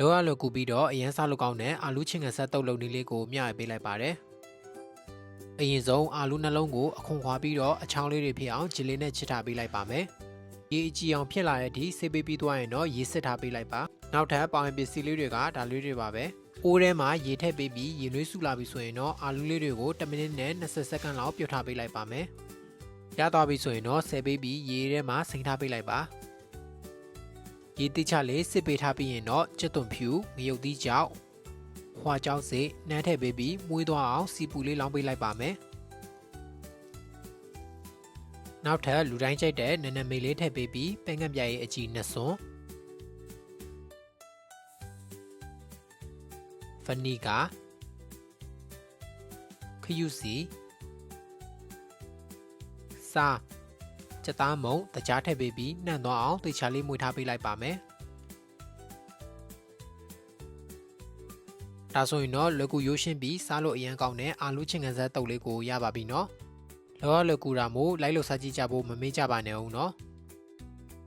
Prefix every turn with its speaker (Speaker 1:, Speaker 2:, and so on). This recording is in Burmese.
Speaker 1: လောရလောကူပြီးတော့အရန်စားလို့ကောင်းတဲ့အာလူးချင်းငဆက်တုပ်လုံးလေးကိုမျှရပေးလိုက်ပါတယ်အရင်ဆုံးအာလူးနှလုံးကိုအခွန်ခွာပြီးတော့အချောင်းလေးတွေဖြစ်အောင်ဂျီလေးနဲ့ချစ်ထားပေးလိုက်ပါမယ်ရေအကြည့်အောင်ဖြစ်လာတဲ့အထိဆေးပေးပြီးသွားရင်တော့ရေစစ်ထားပေးလိုက်ပါနောက်ထပ်ပေါင်ပစ္စည်းလေးတွေကဒါလေးတွေပါပဲအိုးထဲမှာရေထည့်ပေးပြီးရေနွေးစုလာပြီဆိုရင်တော့အာလူးလေးတွေကို10မိနစ်နဲ့20စက္ကန့်လောက်ပြုတ်ထားပေးလိုက်ပါမယ်ရသွားပြီဆိုရင်တော့10ပေးပြီးရေထဲမှာစိမ့်ထားပေးလိုက်ပါရေတိချလေးစစ်ပေးထားပြီးရင်တော့ကြက်သွန်ဖြူငရုတ်သီးကြောက်ဟွာကြောက်စေနှမ်းထည့်ပေးပြီးမွေးသွားအောင်စီပူလေးလောင်းပေးလိုက်ပါမယ်နောက်ထပ်လူတိုင်းကြိုက်တဲ့နနမေလေးထည့်ပေးပြီးပဲငတ်ပြရဲ့အကြီး2စွန်းဖနီကာခယူစီစာချက်သားမုံတကြားထည့်ပေးပြီးနှံ့သွားအောင်တေချာလေးမွေထားပေးလိုက်ပါမယ်ဒါဆိုရင်တော့လွယ်ကူရိုးရှင်းပြီးစားလို့အရန်ကောင်းတဲ့အာလူးချင်းငဆက်တုပ်လေးကိုရပါပြီနော်လောလွယ်ကူတာမို့လိုက်လို့စားကြည့်ကြဖို့မမေ့ကြပါနဲ့ဦးနော်